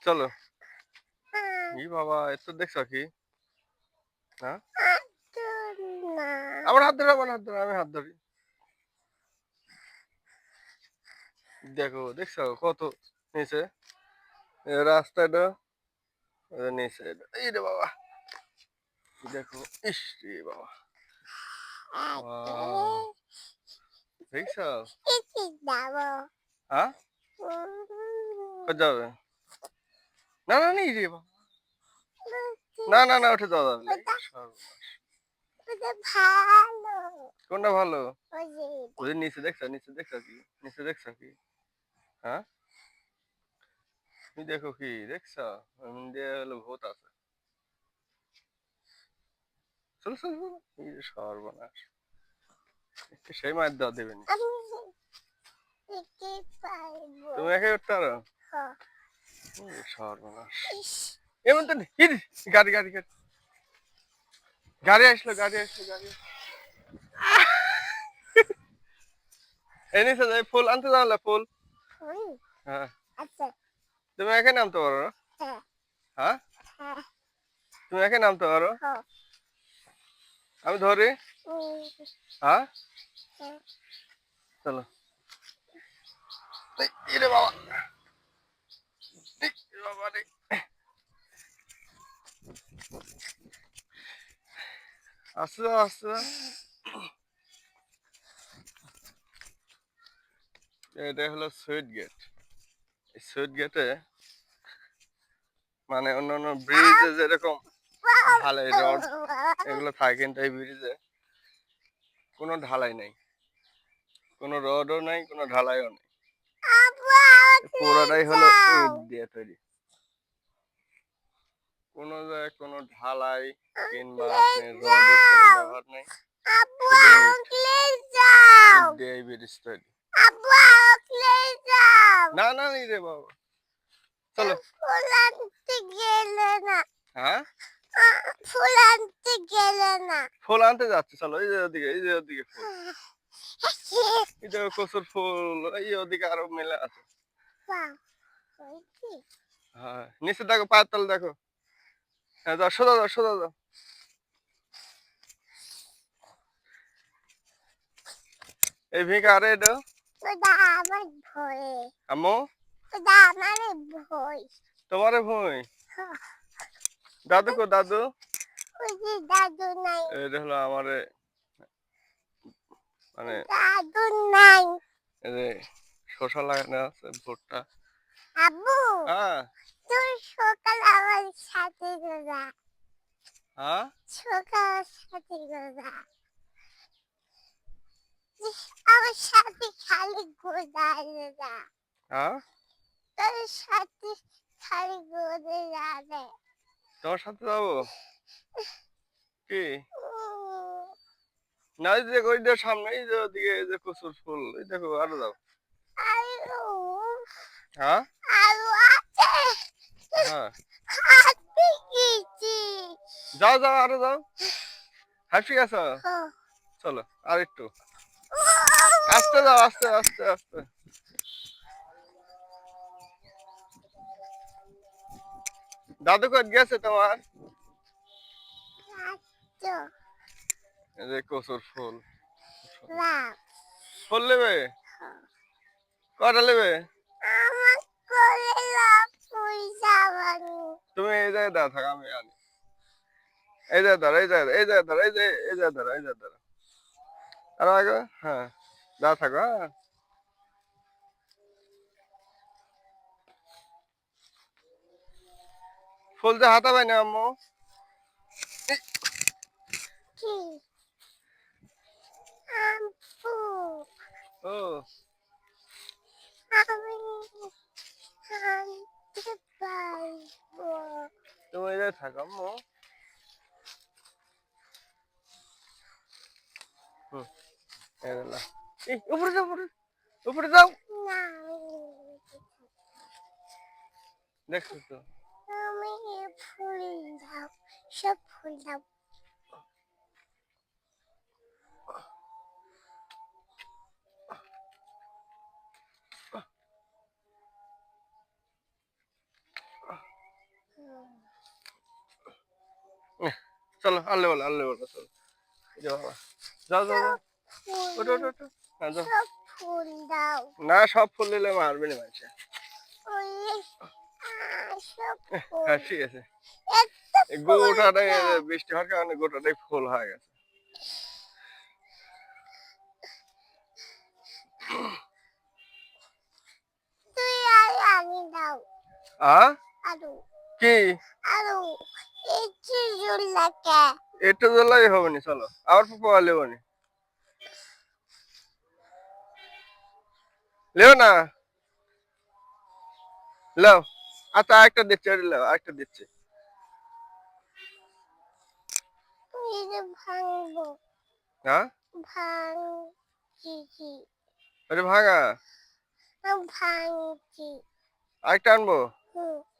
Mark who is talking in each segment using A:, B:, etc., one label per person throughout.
A: চলো। ই বাবা, এত দেখছো কি? হ্যাঁ, আমার হাত ধরো, আমার হাত ধরো, আমি হাত ধরি। দেখো, দেখছো কত নিচে রাস্তাটা, নিচে এই রে বাবা, দেখো। ইস রে বাবা, দেখছো? হ্যাঁ, কোথায় যাবে? না না, নেই রে বাবা, না না না, উঠে যাওয়া যাবে না। কোনটা ভালো? ওদের নিচে দেখছো, নিচে দেখছো কি? নিচে দেখছো কি? হ্যাঁ, তুমি দেখো কি দেখছো? হলো ভূত আছে। চলো চলো চলো, এই যে সর্বনাশ, সেই মায়ের দেওয়া দেবেনি। তুমি একাই উঠতে পারো? সর্বনাশ, এমন তো গাড়ি গাড়ি গাড়ি গাড়ি আসলো, গাড়ি আসলো, গাড়ি আসলো। এই নিচে যাই, ফুল আনতে যাওয়া, ফুল। হ্যাঁ, তুমি একাই নামতে পারো? হ্যাঁ, তুমি একাই নামতে পারো? আমি ধরি। হ্যাঁ, চলো। এই রে বাবা, এই রে বাবা রে। আসতে দাও, আসতে দাও। এটা হলো সুইট গেট। এই সুইট গেটে মানে অন্যান্য ব্রিজে যেরকম ঢালাই রড এগুলো থাকে, কিন্তু এই ব্রিজে কোনো ঢালাই নেই, কোনো রডও নাই, কোনো ঢালাইও নেই। পুরোটাই হলো ইট দিয়ে তৈরি। কোনো জায়গায় কোনো ঢালাই কিংবা আপনার রডের কোনো ব্যবহার নেই, ইট দিয়ে এই ব্রিজ তৈরি। না না, নেই রে বাবা, চলো। হ্যাঁ, ফুল আনতে যাচ্ছে, চলো। এই যে ওদিকে, এই যে ওদিকে ফুল, এই যে কচুর ফুল, এই ওদিকে আরো মেলা আছে। হ্যাঁ, নিচে দেখো, পায়ের তল দেখো। হ্যাঁ, যাও, সোজা যাও, সোজা যাও। এই ভিকা, আরে এটা আম্মু, তোমারে ভুঁই। দাদু কো, দাদু? এটা হলো আমারে মানে এই যে শসা লাগানো আছে, ভুট্টা। হ্যাঁ হ্যাঁ, হ্যাঁ, তোমার সাথে যাবো কি? না, এই যে ওই যে সামনে, এই যে ওদিকে, এই যে কচুর ফুল, এই দেখো, আরো যাও। হ্যাঁ হ্যাঁ, যাও যাও, আরো যাও। হাসি গেছো? চলো, আর একটু আস্তে যাও, আস্তে আস্তে আস্তে। দাদু কই গেছে তোমার? এই যে কচুর ফুল, ফুল নেবে? কটা নেবে? তুমি এই জায়গায় দাঁড়া থাকো, আমি আনি। এই জায়গায় দাঁড়া, এই জায়গায়, এই জায়গায় দাঁড়া, এই যে এই জায়গায় দাঁড়া, এই জায়গায় দাঁড়া। আরো আগে, হ্যাঁ, দাঁড়া থাকো। হ্যাঁ, ফুল যে হাতা পাই না আম্মু। ও, তুমি এই জায়গায় থাকো আম্মু। হুম, এই গেলা। এই, উপরে যাও, উপরে, উপরে যাও। দেখছো তো? চলো আল্লে বলো চলো এই যে বাবা যাও যাও যাও ওঠো ওঠো ওঠো হ্যাঁ যাও
B: ফুল দাও
A: না সব ফুল দিলে মারবে না মানুষ হ্যাঁ ঠিক আছে গোটাটাই বৃষ্টি হওয়ার কারণে গোটাটাই ফুল হয়ে গেছে
B: তুই আর আনি দাও আলু
A: কি
B: আলু এই চিজুলাকে
A: একটু জ্বলাই হবে না চলো আবার পোয়া লেবো নি লেও না লাও আচ্ছা একটা দিচ্ছে লাও একটা দিচ্ছে
B: এই যে ভাঙবো
A: হ্যাঁ
B: ভাঙছি
A: আরে ভাঙা
B: ভাঙছি
A: আরেকটা আনবো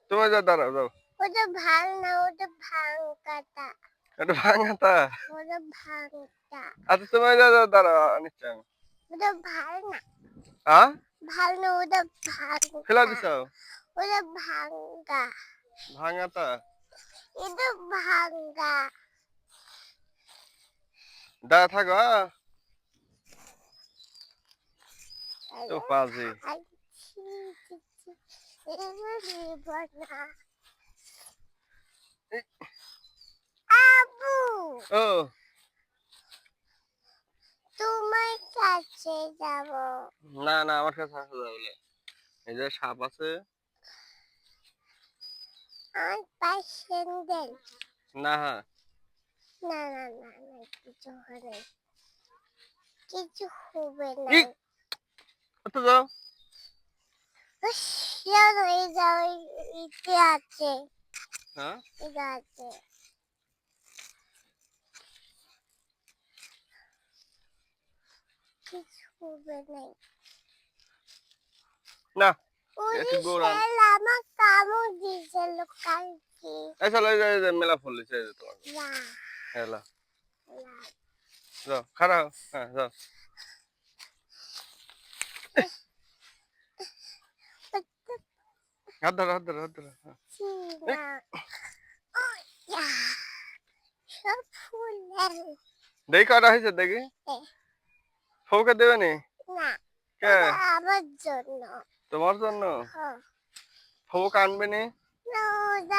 A: তুমি যা দাঁড়াও যাও
B: ওটা ভাঙ না ওটা ভাঙকাটা
A: এটা ভাঙাতা
B: ওটা ভাঙটা
A: আচ্ছা তুমি যা দাঁড়াও নিচ্ছি আমি
B: ওটা ভাঙ না
A: হ্যাঁ
B: ভাঙ না ওটা ভাঙ
A: ফেলা দিছাও
B: ওটা ভাঙা
A: ভাঙাতা
B: এটা ভাঙা
A: দাঁড়া থাকো তো পাজি
B: আবু
A: ও
B: তোমার কাছে যাব
A: না না আমার কাছে আসা যাবে না এই যে সাপ আছে
B: আমার পাশে দেন
A: না হ্যাঁ
B: না না না না কিছু হবে কিছু হবে না
A: তো যাও
B: চলো এই যাও ইতে আছে
A: হ্যাঁ
B: এটা আছে কিছু হবে না
A: না
B: ওই
A: একটু গোড়ান
B: শেল আমার কামড় দিয়েছিল কালকে
A: এই চলো এই যে মেলা ফুল দিছে এই যে তোমার
B: না
A: হেলা
B: না
A: যাও খারাপ হ্যাঁ যাও হাত ধরো হ্যাঁ।
B: না ও ইয়া সব ফুল
A: দেখি কটা হয়েছে দেখি ফৌকে দেবে নি
B: না
A: কে
B: আমার জন্য
A: তোমার জন্য
B: হ্যাঁ
A: ফৌক আনবে নি
B: না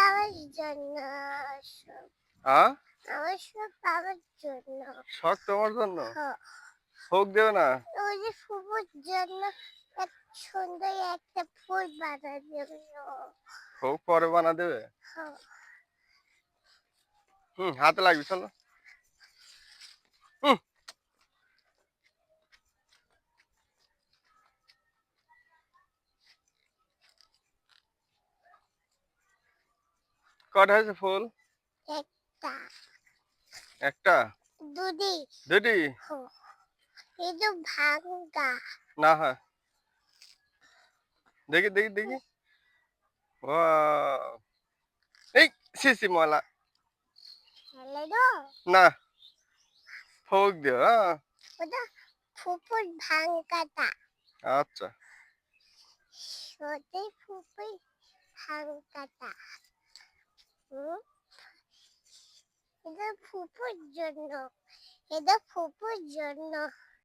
B: আমার জন্য
A: হ্যাঁ
B: আমার সব বাবার জন্য
A: শখ তোমার জন্য
B: হ্যাঁ
A: ফৌক দেবে না
B: ওই যে ফুপুর জন্য এক সুন্দর একটা ফুল বানার জন্য
A: ফৌক পরে বানা দেবে
B: হ্যাঁ
A: হাতে লাগবে চলো কটা হয়েছে ফুল
B: একটা
A: একটা
B: দুদি
A: দুটি
B: হ্যাঁ এই তো ভাঙ্গা
A: না হ্যাঁ দেখি দেখি দেখি ওয়াও এই সিসি মলা
B: ফেলে দাও
A: না ফৌক দিও হ্যাঁ
B: ওটা ফুপুর ভাঙ্গাটা
A: আচ্ছা
B: ওটাই ফুপুর ভাঙ্গাটা এটা ফুপুর জন্য এটা ফুপুর জন্য